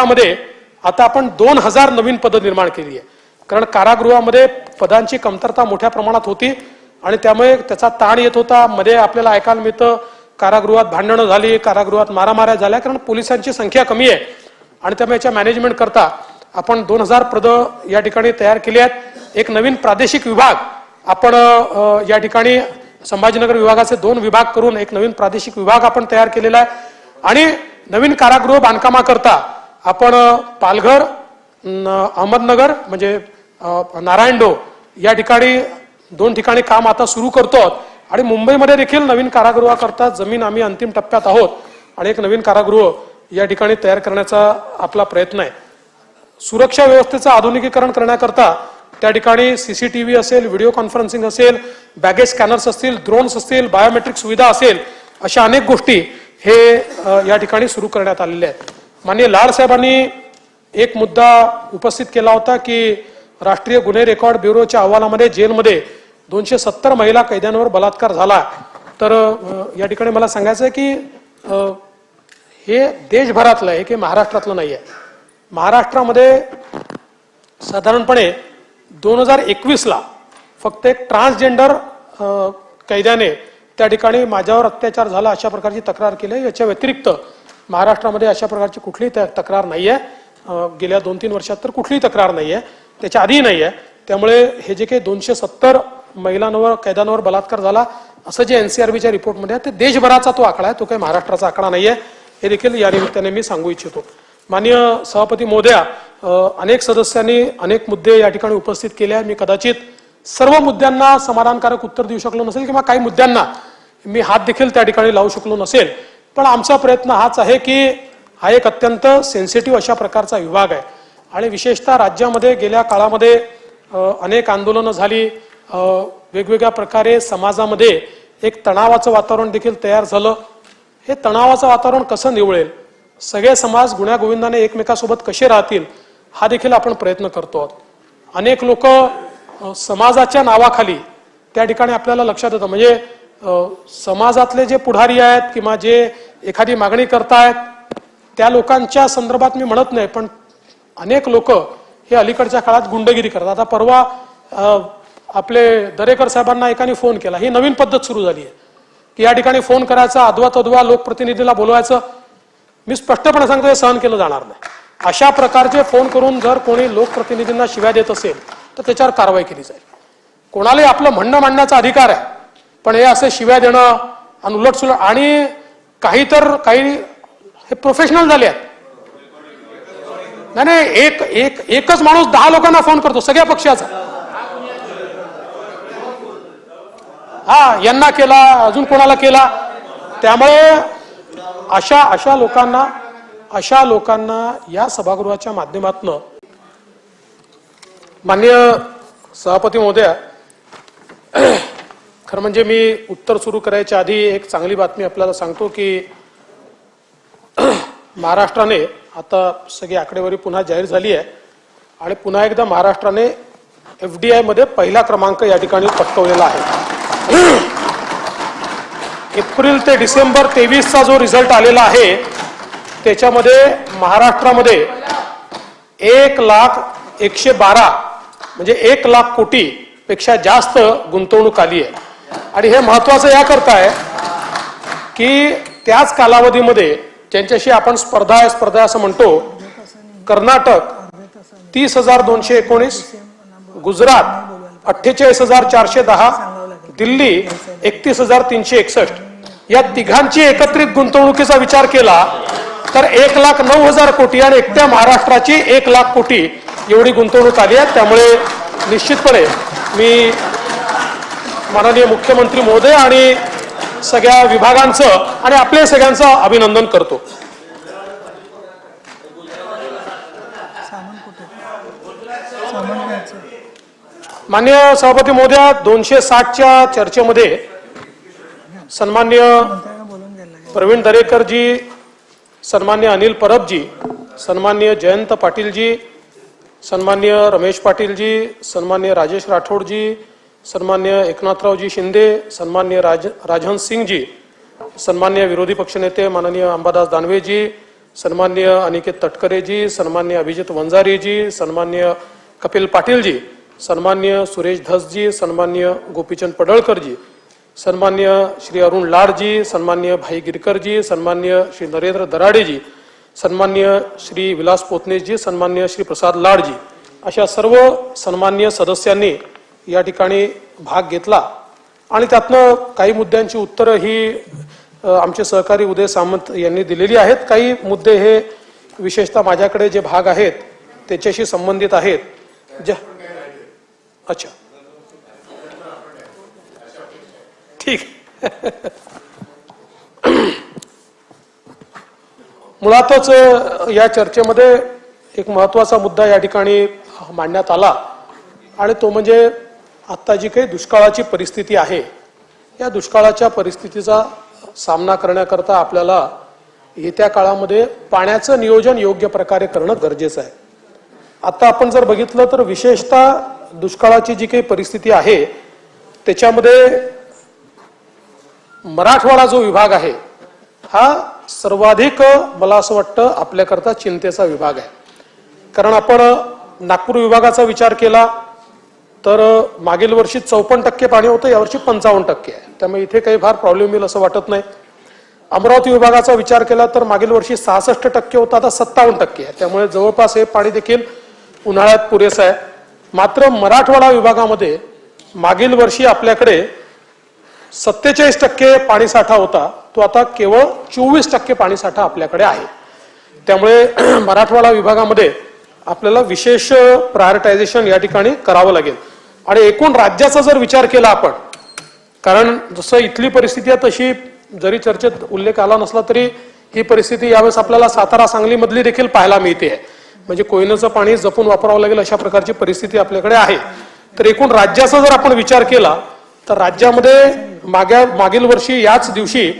मध्ये आता आपण 2000 नवीन पदं निर्माण केली आहे, कारण कारागृहामध्ये पदांची कमतरता मोठ्या प्रमाणात होती आणि त्यामुळे त्याचा ताण येत होता. मध्ये आपल्याला ऐकायला मिळतं कारागृहात भांडणं झाली, कारागृहात मारामाऱ्या झाल्या, कारण पोलिसांची संख्या कमी आहे आणि त्यामुळे याच्या मॅनेजमेंट करता आपण 2000 पदं या ठिकाणी तयार केली आहेत. एक नवीन प्रादेशिक विभाग आपण या ठिकाणी संभाजीनगर विभागाचे 2 विभाग करून एक नवीन प्रादेशिक विभाग आपण तयार केलेला आहे आणि नवीन कारागृह बांधकामाकरता आपण पालघर, अहमदनगर म्हणजे नारायणडो या ठिकाणी 2 ठिकाणी काम आता सुरू करतो आणि मुंबईमध्ये देखील नवीन कारागृहाकरता जमीन आम्ही अंतिम टप्प्यात आहोत आणि एक नवीन कारागृह या ठिकाणी तयार करण्याचा आपला प्रयत्न आहे. सुरक्षा व्यवस्थेचं आधुनिकीकरण करण्याकरता त्या ठिकाणी सीसीटीव्ही असेल, व्हिडिओ कॉन्फरन्सिंग असेल, बॅगेज स्कॅनर्स असतील, ड्रोन्स असतील, बायोमेट्रिक सुविधा असेल, अशा अनेक गोष्टी हे या ठिकाणी सुरू करण्यात आलेल्या आहेत. माननीय लाड साहेबांनी एक मुद्दा उपस्थित केला होता की राष्ट्रीय गुन्हे रेकॉर्ड ब्युरोच्या अहवालामध्ये जेलमध्ये 270 महिला कैद्यांवर बलात्कार झाला. तर या ठिकाणी मला सांगायचं आहे की हे देशभरातलं आहे की महाराष्ट्रातलं नाही आहे. महाराष्ट्रामध्ये साधारणपणे 2021ला फक्त एक ट्रान्सजेंडर कैद्याने त्या ठिकाणी माझ्यावर अत्याचार झाला अशा प्रकारची तक्रार केली. याच्या व्यतिरिक्त महाराष्ट्रामध्ये अशा प्रकारची कुठलीही तक्रार नाही आहे. गेल्या 2-3 वर्षात तर कुठलीही तक्रार नाही आहे, त्याच्या आधीही नाही आहे. त्यामुळे हे जे काही 270 महिलांवर कैद्यांवर बलात्कार झाला असं जे NCRBच्या रिपोर्टमध्ये आहे ते देशभराचा तो आकडा आहे, तो काही महाराष्ट्राचा आकडा नाही आहे. हे देखील या निमित्ताने मी सांगू इच्छितो. माननीय सभापती महोदया, अनेक सदस्यांनी अनेक मुद्दे या ठिकाणी उपस्थित केले आहेत. मी कदाचित सर्व मुद्द्यांना समाधानकारक उत्तर देऊ शकलो नसेल किंवा काही मुद्द्यांना मी हात देखील त्या ठिकाणी लावू शकलो नसेल, पण आमचा प्रयत्न हाच आहे की हा एक अत्यंत सेन्सिटिव्ह अशा प्रकारचा विभाग आहे आणि विशेषतः राज्यामध्ये गेल्या काळामध्ये अनेक आंदोलनं झाली, वेगवेगळ्या प्रकारे समाजामध्ये एक तणावाचं वातावरण देखील तयार झालं. हे तणावाचं वातावरण कसं निवळेल, सगळे समाज गुण्यागोविंदाने एकमेकांसोबत कसे राहतील, हा देखील आपण प्रयत्न करतो आहोत. अनेक लोक समाजाच्या नावाखाली त्या ठिकाणी आपल्याला लक्षात येतं, म्हणजे समाजातले जे पुढारी आहेत किंवा जे एखादी मागणी करतायत त्या लोकांच्या संदर्भात मी म्हणत नाही, पण अनेक लोक हे अलीकडच्या काळात गुंडगिरी करतात. आता परवा आपले दरेकर साहेबांना एकाने फोन केला. ही नवीन पद्धत सुरू झाली आहे की या ठिकाणी फोन करायचा, अद्वा तद्वा लोकप्रतिनिधीला बोलवायचं. मी स्पष्टपणे सांगतो हे सहन केलं जाणार नाही. अशा प्रकारचे फोन करून जर कोणी लोकप्रतिनिधींना शिव्या देत असेल तर त्याच्यावर कारवाई केली जाईल. कोणालाही आपलं म्हणणं मांडण्याचा अधिकार आहे, पण हे असे शिव्या देणं आणि उलटसुलट, आणि काही हे प्रोफेशनल झाले आहेत. नाही, एकच माणूस 10 लोकांना फोन करतो सगळ्या पक्षाचा. यांना केला, अजून कोणाला केला. त्यामुळे अशा लोकांना या सभागृहाच्या माध्यमातून माननीय सभापती महोदया, खरं म्हणजे मी उत्तर सुरू करायच्या आधी एक चांगली बातमी आपल्याला सांगतो की महाराष्ट्राने आता सगळी आकडेवारी पुन्हा जाहीर झाली आहे आणि पुन्हा एकदा महाराष्ट्राने FDI मध्ये पहिला क्रमांक या ठिकाणी पटकावलेला आहे. एप्रिल ते डिसेंबर 23चा जो रिझल्ट आलेला आहे त्याच्यामध्ये महाराष्ट्रामध्ये 1,112 म्हणजे 1,00,000 कोटी पेक्षा जास्त गुंतवणूक आली आहे. आणि हे महत्वाचं याकरता आहे की त्याच कालावधीमध्ये ज्यांच्याशी आपण स्पर्धा असं म्हणतो, कर्नाटक 30,219, गुजरात 48,410, दिल्ली 31,361, या तिघांची एकत्रित गुंतवणुकीचा विचार केला तर 1,09,000 कोटी आणि एकट्या महाराष्ट्राची 1,00,000 कोटी एवढी गुंतवणूक आली आहे. त्यामुळे निश्चितपणे मी माननीय मुख्यमंत्री महोदय आणि सगळ्या विभागांचं आणि आपल्या सगळ्यांचं अभिनंदन करतो. माननीय सभापती महोदया, 260च्या चर्चेमध्ये सन्माननीय प्रवीण दरेकरजी, सन्माननीय अनिल परबजी, सन्माननीय जयंत पाटीलजी, सन्माननीय रमेश पाटीलजी, सन्माननीय राजेश राठोडजी, सन्माननीय एकनाथरावजी शिंदे, सन्माननीय राजहंस सिंगजी, सन्माननीय विरोधी पक्षनेते माननीय अंबादास दानवेजी, सन्मान्य अनिकेत तटकरेजी, सन्मान्य अभिजित वंजारीजी, सन्मान्य कपिल पाटीलजी, सन्मान्य सुरेश धसजी, सन्मान्य गोपीचंद पडळकरजी, सन्मान्य श्री अरुण लाडजी, सन्मान्य भाई गिरकरजी, सन्मान्य श्री नरेंद्र दराडेजी, सन्मान्य श्री विलास पोतनेजी, सन्मान्य श्री प्रसाद लाडजी, अशा सर्व सन्मान्य सदस्यांनी या ठिकाणी भाग घेतला आणि त्यातनं काही मुद्द्यांची उत्तरं ही आमचे सहकारी उदय सामंत यांनी दिलेली आहेत. काही मुद्दे हे विशेषतः माझ्याकडे जे भाग आहेत त्याच्याशी संबंधित आहेत. अच्छा, ठीक. मुळातच या चर्चेमध्ये एक महत्वाचा मुद्दा या ठिकाणी मांडण्यात आला आणि तो म्हणजे आता जी काही दुष्काळाची परिस्थिती आहे, या दुष्काळाच्या परिस्थितीचा सामना करण्याकरता आपल्याला येत्या काळामध्ये पाण्याचं नियोजन योग्य प्रकारे करणं गरजेचं आहे. आता आपण जर बघितलं तर विशेषतः दुष्काळाची जी काही परिस्थिती आहे त्याच्यामध्ये मराठवाडा जो विभाग आहे हा सर्वाधिक मला असं वाटतं आपल्याकरता चिंतेचा विभाग आहे. कारण आपण नागपूर विभागाचा विचार केला तर मागील वर्षी 54% पाणी होतं, यावर्षी 55% आहे. त्यामुळे इथे काही फार प्रॉब्लेम येईल असं वाटत नाही. अमरावती विभागाचा विचार केला तर मागील वर्षी 66% होतं, आता 57% आहे. त्यामुळे जवळपास हे पाणी देखील उन्हाळ्यात पुरेसं आहे. मात्र मराठवाडा विभागामध्ये मागील वर्षी आपल्याकडे 47% पाणीसाठा होता, तो आता केवळ 24% पाणीसाठा आपल्याकडे आहे. त्यामुळे मराठवाडा विभागामध्ये आपल्याला विशेष प्रायोरिटायझेशन या ठिकाणी करावं लागेल. आणि एकूण राज्याचा जर विचार केला आपण, कारण जसं इथली परिस्थिती आहे तशी जरी चर्चेत उल्लेख आला नसला तरी ही परिस्थिती यावेळेस आपल्याला सातारा सांगली मधली देखील पाहायला मिळते. म्हणजे कोयनेचं पाणी जपून वापरावं लागेल अशा प्रकारची परिस्थिती आपल्याकडे आहे. तर एकूण राज्याचा जर आपण विचार केला तर राज्यामध्ये मागील वर्षी याच दिवशी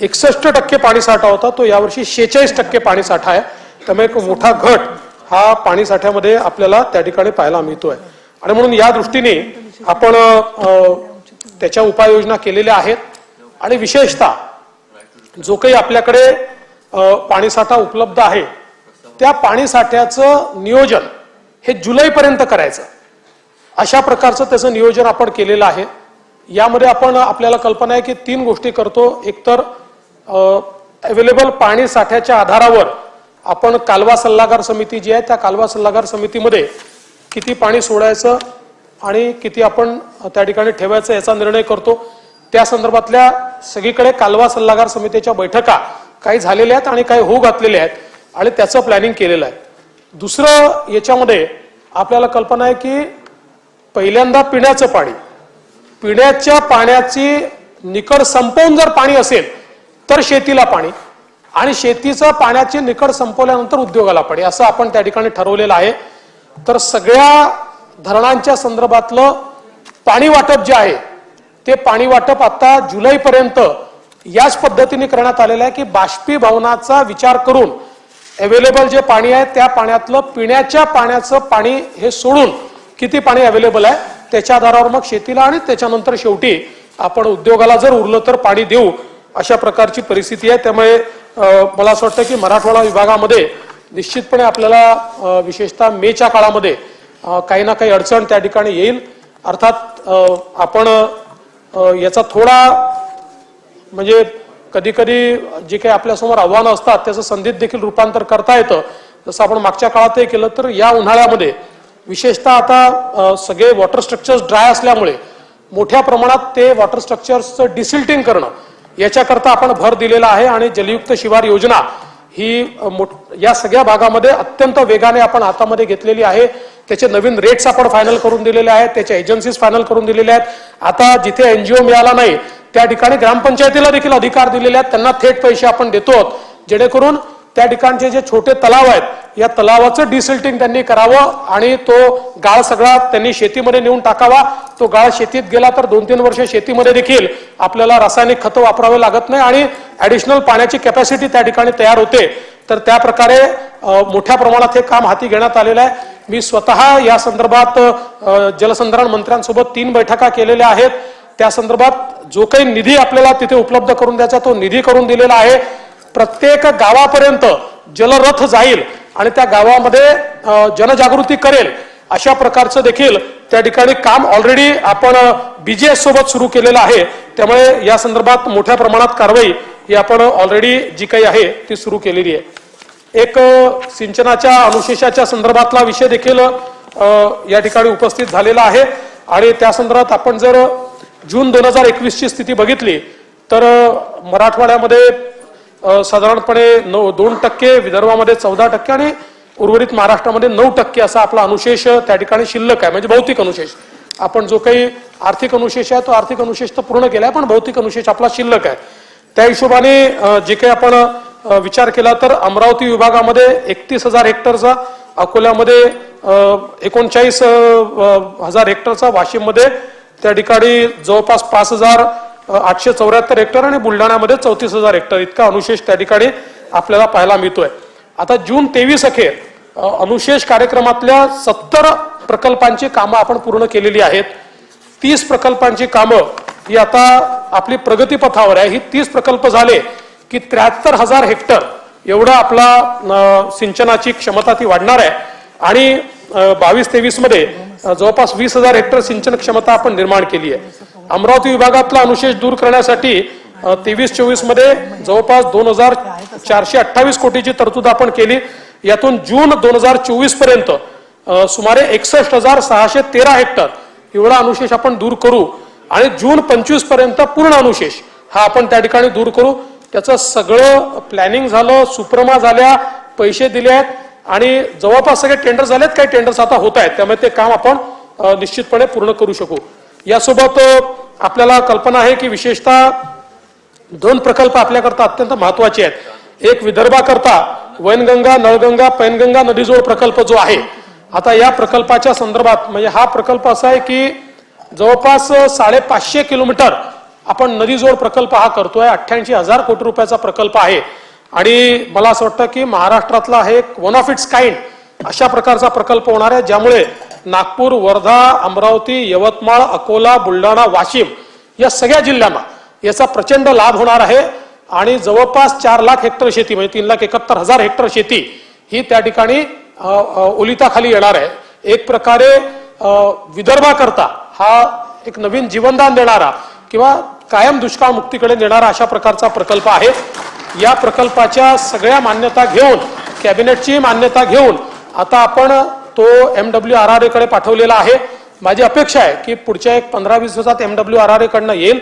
61% पाणीसाठा होता, तो यावर्षी 46% पाणीसाठा आहे. त्यामुळे एक मोठा घट हा पाणीसाठ्यामध्ये आपल्याला त्या ठिकाणी पाहायला मिळतोय. आणि म्हणून या दृष्टीने आपण त्याच्या उपाययोजना केलेल्या आहेत. आणि विशेषतः जो काही आपल्याकडे पाणीसाठा उपलब्ध आहे त्या पाणीसाठ्याचं नियोजन हे जुलैपर्यंत करायचं, अशा प्रकारचं त्याचं नियोजन आपण केलेलं आहे. यामध्ये आपण आपल्याला कल्पना आहे की 3 गोष्टी करतो. एकतर अवेलेबल पाणी साठ्याच्या आधारावर आपण कालवा सल्लागार समिती जी आहे त्या कालवा सल्लागार समितीमध्ये किती पाणी सोडायचं आणि किती आपण त्या ठिकाणी ठेवायचं याचा निर्णय करतो. त्या संदर्भातल्या सगळीकडे कालवा सल्लागार समितीच्या बैठका काही झालेल्या आहेत आणि काही होऊ घातलेल्या आहेत आणि त्याचं प्लॅनिंग केलेलं आहे. दुसरं याच्यामध्ये आपल्याला कल्पना आहे की पहिल्यांदा पिण्याचं पाणी, पिण्याच्या पाण्याची निकड संपवून जर पाणी असेल तर शेतीला पाणी, आणि शेतीचं पाण्याची निकड संपवल्यानंतर उद्योगाला पाणी, असं आपण त्या ठिकाणी ठरवलेलं आहे. तर सगळ्या धरणांच्या संदर्भातलं पाणी वाटप जे आहे ते पाणी वाटप आता जुलैपर्यंत याच पद्धतीने करण्यात आलेलं आहे की बाष्पीभवनाचा विचार करून अवेलेबल जे पाणी आहे त्या पाण्यातलं पिण्याच्या पाण्याचं पाणी हे सोडून किती पाणी अवेलेबल आहे त्याच्या आधारावर मग शेतीला आणि त्याच्यानंतर शेवटी आपण उद्योगाला जर उरलं तर पाणी देऊ, अशा प्रकारची परिस्थिती आहे. त्यामुळे मला असं वाटतं की मराठवाडा विभागामध्ये निश्चितपणे आपल्याला विशेषतः मेच्या काळामध्ये काही ना काही अडचण त्या ठिकाणी येईल. अर्थात आपण याचा थोडा म्हणजे कधी कधी जे काही आपल्यासमोर आव्हानं असतात त्याचं संधीत देखील रूपांतर करता येतं. जसं आपण मागच्या काळातही केलं तर या उन्हाळ्यामध्ये विशेषतः आता सगळे वॉटर स्ट्रक्चर्स ड्राय असल्यामुळे मोठ्या प्रमाणात ते वॉटर स्ट्रक्चर्सचं डिसिल्टिंग करणं याच्याकरता आपण भर दिलेला आहे. आणि जलयुक्त शिवार योजना ही या सगळ्या भागामध्ये अत्यंत वेगाने आपण हातामध्ये घेतलेली आहे. त्याचे नवीन रेट्स आपण फायनल करून दिलेले आहेत, त्याच्या एजन्सीज फायनल करून दिलेल्या आहेत. आता जिथे एनजीओ मिळाला नाही त्या ठिकाणी ग्रामपंचायतीला देखील अधिकार दिलेले आहेत, त्यांना थेट पैसे आपण देतो, जेणेकरून त्या ठिकाणचे जे छोटे तलाव आहेत या तलावाचं डिसिल्टिंग त्यांनी करावं आणि तो गाळ सगळा त्यांनी शेतीमध्ये नेऊन टाकावा. तो गाळ शेतीत गेला तर 2-3 वर्ष शेतीमध्ये देखील आपल्याला रासायनिक खतं वापरावे लागत नाही आणि ऍडिशनल पाण्याची कॅपॅसिटी त्या ठिकाणी तयार होते. तर त्या प्रकारे मोठ्या प्रमाणात हे काम हाती घेण्यात आलेलं आहे. मी स्वतः या संदर्भात जलसंधारण मंत्र्यांसोबत 3 बैठका केलेल्या आहेत. त्या संदर्भात जो काही निधी आपल्याला तिथे उपलब्ध करून द्यायचा तो निधी करून दिलेला आहे. प्रत्येक गावापर्यंत जलरथ जाईल आणि त्या गावामध्ये जनजागृती करेल अशा प्रकारचं देखील त्या ठिकाणी काम ऑलरेडी आपण BGS सोबत सुरू केलेलं आहे। त्यामुळे या संदर्भात मोठ्या प्रमाणात कारवाई ही आपण ऑलरेडी जी काही आहे ती सुरू केलेली आहे। एक सिंचनाच्या अनुशेषाच्या संदर्भातला विषय देखील या ठिकाणी उपस्थित झालेला आहे आणि त्या संदर्भात आपण जर जून 2021 ची स्थिती बघितली तर मराठवाड्यामध्ये साधारणपणे 2%, विदर्भामध्ये 14% आणि उर्वरित महाराष्ट्रामध्ये 9% असा आपला अनुशेष त्या ठिकाणी शिल्लक आहे। म्हणजे भौतिक अनुशेष, आपण जो काही आर्थिक अनुशेष आहे तो आर्थिक अनुशेष तर पूर्ण केलाय, पण भौतिक अनुशेष आपला शिल्लक आहे। त्या हिशोबाने जे काही आपण विचार केला तर अमरावती विभागामध्ये 31,000 हेक्टरचा, अकोल्यामध्ये 39,000 हेक्टरचा, वाशिममध्ये त्या ठिकाणी जवळपास 5,874 हेक्टर आणि बुलढाण्यामध्ये 34,000 हेक्टर इतका अनुशेष त्या ठिकाणी आपल्याला पाहायला मिळतोय। आता जून 23 अखेर अनुशेष कार्यक्रमातल्या 70 प्रकल्पांची कामं आपण पूर्ण केलेली आहेत। 30 प्रकल्पांची कामं ही आता आपली प्रगतीपथावर आहे। ही 30 प्रकल्प झाले की 73,000 हेक्टर एवढा आपला सिंचनाची क्षमता ती वाढणार आहे आणि 22-23 मध्ये जवळपास 20,000 हेक्टर सिंचन क्षमता आपण निर्माण केली आहे। अमरावती विभागातला अनुशेष दूर करण्यासाठी 23-24 मध्ये जवळपास 2,428 कोटीची तरतूद आपण केली। यातून जून 2024 पर्यंत सुमारे 61,613 हेक्टर एवढा अनुशेष आपण दूर करू आणि जून 25 पर्यंत पूर्ण अनुशेष हा आपण त्या ठिकाणी दूर करू। त्याचं सगळं प्लॅनिंग झालं, सुप्रमा झाल्या, पैसे दिले आहेत आणि जवळपास सगळे टेंडर झालेत, काही टेंडर्स आता होत आहेत, त्यामुळे ते काम आपण निश्चितपणे पूर्ण करू शकू। यासोबत आपल्याला कल्पना आहे की विशेषतः 2 प्रकल्प आपल्याकरता अत्यंत महत्वाचे आहेत। एक विदर्भाकरता वैनगंगा, नळगंगा, पैनगंगा नदीजोड प्रकल्प जो आहे, आता या प्रकल्पाच्या संदर्भात म्हणजे हा प्रकल्प असा आहे की जवळपास 550 किलोमीटर आपण नदीजोड प्रकल्प हा करतोय। 88,000 कोटी रुपयाचा प्रकल्प आहे आणि मला असं वाटतं की महाराष्ट्रातला हे वन ऑफ इट्स काइंड अशा प्रकारचा प्रकल्प होणार आहे, ज्यामुळे नागपूर, वर्धा, अमरावती, यवतमाळ, अकोला, बुलढाणा, वाशिम या सगळ्या जिल्ह्यांना याचा प्रचंड लाभ होणार आहे आणि जवळपास 4 लाख हेक्टर शेती म्हणजे 3,71,000 हेक्टर शेती ही त्या ठिकाणी ओलिताखाली येणार आहे। एक प्रकारे विदर्भाकरता हा एक नवीन जीवनदान देणारा किंवा कायम दुष्काळ मुक्तीकडे नेणारा अशा प्रकारचा प्रकल्प आहे। या प्रकल्पाच्या सगळ्या मान्यता घेऊन, कॅबिनेटची मान्यता घेऊन आता आपण तो MWRRA कडे पाठवलेला आहे। माझी अपेक्षा आहे की पुढच्या 15-20 दिवसात MWRRA कडनं येईल।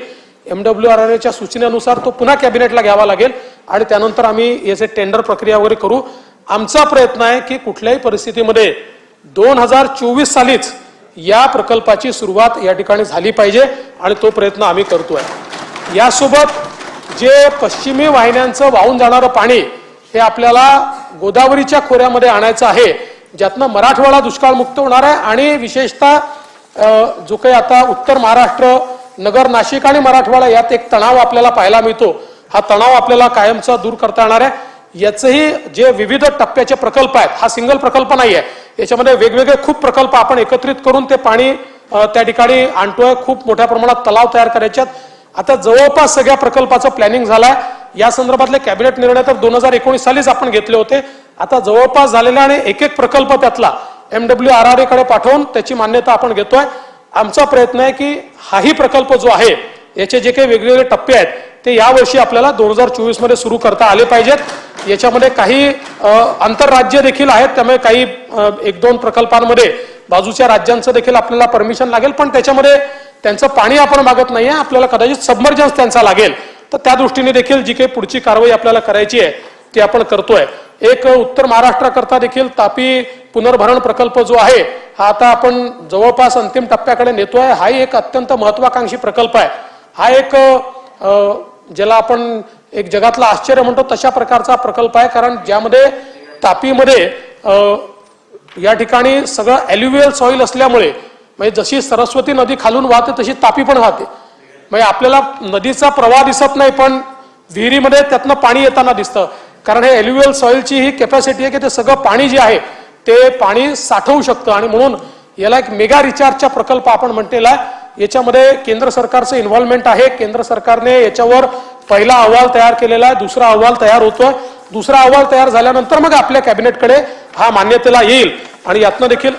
MWRRAच्या सूचनेनुसार तो पुन्हा कॅबिनेटला घ्यावा लागेल आणि त्यानंतर आम्ही याचे टेंडर प्रक्रिया वगैरे करू। आमचा प्रयत्न आहे की कुठल्याही परिस्थितीमध्ये 2024 सालीच या प्रकल्पाची सुरुवात या ठिकाणी झाली पाहिजे आणि तो प्रयत्न आम्ही करतोय। यासोबत जे पश्चिमी वाहिन्यांचं वाहून जाणारं पाणी हे आपल्याला गोदावरीच्या खोऱ्यामध्ये आणायचं आहे, ज्यातनं मराठवाडा दुष्काळमुक्त होणार आहे आणि विशेषतः जो काही आता उत्तर महाराष्ट्र, नगर, नाशिक आणि मराठवाडा यात एक तणाव आपल्याला पाहायला मिळतो, हा तणाव आपल्याला कायमचा दूर करता येणार आहे। याचेही जे विविध टप्प्याचे प्रकल्प आहेत, हा सिंगल प्रकल्प नाही आहे, याच्यामध्ये वेगवेगळे खूप प्रकल्प आपण एकत्रित करून ते पाणी त्या ठिकाणी आणतोय। खूप मोठ्या प्रमाणात तलाव तयार करायचे आहेत। आता जवळपास सगळ्या प्रकल्पाचं प्लॅनिंग झालंय। या संदर्भातले कॅबिनेट निर्णय तर 2019 सालीच आपण घेतले होते। आता जवळपास झालेला आणि एक प्रकल्प त्यातला MWRRA कडे पाठवून त्याची मान्यता आपण घेतोय। आमचा प्रयत्न आहे की हाही प्रकल्प जो आहे याचे जे काही वेगवेगळे टप्पे आहेत ते यावर्षी आपल्याला 2024 मध्ये सुरू करता आले पाहिजेत। याच्यामध्ये काही आंतरराज्य देखील आहेत, त्यामुळे काही 1-2 प्रकल्पांमध्ये बाजूच्या राज्यांचं देखील आपल्याला परमिशन लागेल, पण त्याच्यामध्ये त्यांचं पाणी आपण मागत नाहीये, आपल्याला कदाचित सबमर्जन्स त्यांचा लागेल। तर त्या दृष्टीने देखील जी काही पुढची कारवाई आपल्याला करायची आहे ती आपण करतोय। एक उत्तर महाराष्ट्राकरता देखील तापी पुनर्भरण प्रकल्प जो आहे हा आता आपण जवळपास अंतिम टप्प्याकडे नेतोय। हा एक अत्यंत महत्वाकांक्षी प्रकल्प आहे। हा एक ज्याला आपण एक जगातला आश्चर्य म्हणतो तशा प्रकारचा प्रकल्प आहे, कारण ज्यामध्ये तापीमध्ये या ठिकाणी सगळं ॲल्युव्हियल सॉइल असल्यामुळे म्हणजे जशी सरस्वती नदी खालून वाहते तशी तापी पण वाहते। म्हणजे आपल्याला नदीचा प्रवाह दिसत नाही, पण विहिरीमध्ये त्यातनं पाणी येताना दिसतं, कारण हे ॲल्युव्हियल सॉइलची ही कॅपॅसिटी आहे की ते सगळं पाणी जे आहे ते पाणी साठवू शकतं आणि म्हणून याला एक मेगा रिचार्जचा प्रकल्प आपण म्हटलेला आहे। याच्यामध्ये केंद्र सरकारचं इन्व्हॉल्वमेंट आहे। केंद्र सरकारने याच्यावर पहिला अहवाल तयार केलेला आहे, दुसरा अहवाल तयार होतोय, दुसरा अहवाल तयार झाल्यानंतर मग आपल्या कॅबिनेटकडे हा मान्यतेला येईल आणि यातनं देखील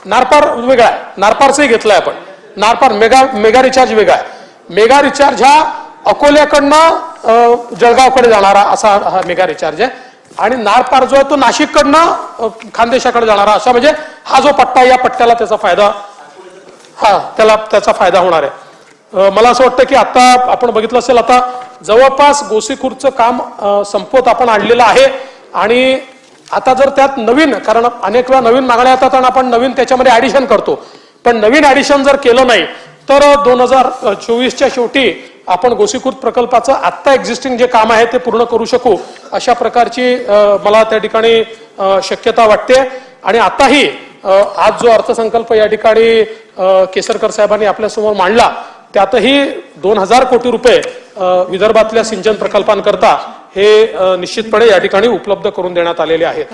नारपार वेगळा आहे, नारपारचंही घेतलंय आपण. नारपार मेगा रिचार्ज वेगळा आहे. मेगा रिचार्ज हा अकोल्याकडनं जळगावकडे जाणारा असा हा मेगा रिचार्ज आहे आणि नारपार जो आहे तो नाशिककडनं खानदेशाकडे जाणारा असा, म्हणजे हा जो पट्टा, या पट्ट्याला त्याचा फायदा, त्याचा फायदा होणार आहे. मला असं वाटतं की आता आपण बघितलं असेल, आता जवळपास गोसीखुर्दचं काम संपवत आपण आणलेलं आहे आणि आता जर त्यात नवीन, कारण अनेक वेळा नवीन मागण्या येतात आणि आपण नवीन त्याच्यामध्ये ऍडिशन करतो, पण नवीन ऍडिशन जर केलं नाही तर 2024च्या शेवटी आपण गोसीखुर्द प्रकल्पाचं आत्ता एक्झिस्टिंग जे काम आहे ते पूर्ण करू शकू, अशा प्रकारची मला त्या ठिकाणी शक्यता वाटते. आणि आताही आज जो अर्थसंकल्प या ठिकाणी केसरकर साहेबांनी आपल्यासमोर मांडला, त्यातही 2000 कोटी रुपये विदर्भातल्या सिंचन प्रकल्पांकरता हे निश्चितपणे या ठिकाणी उपलब्ध करून देण्यात आलेले आहेत.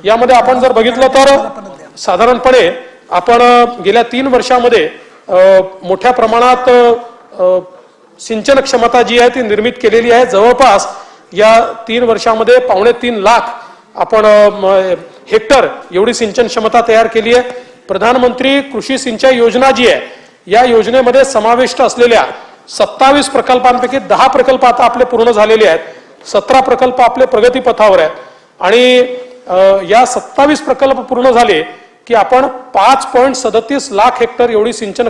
यामध्ये आपण जर बघितलं तर साधारणपणे आपण गेल्या 3 वर्षामध्ये मोठ्या प्रमाणात सिंचन क्षमता जी आहे ती निर्मित केलेली आहे. जवळपास या 3 वर्षामध्ये 3.25 लाख आपण हेक्टर एवढी सिंचन क्षमता तयार केली आहे. प्रधानमंत्री कृषी सिंचाई योजना जी आहे, या योजनेमध्ये समाविष्ट असलेल्या 27 प्रकल्पांपैकी 10 प्रकल्प आता आपले पूर्ण झालेले आहेत, 17 प्रकल्प आपले प्रगतीपथावर आहेत आणि या 27 प्रकल्प पूर्ण झाले की आपण 5.37 लाख हेक्टर एवढी सिंचन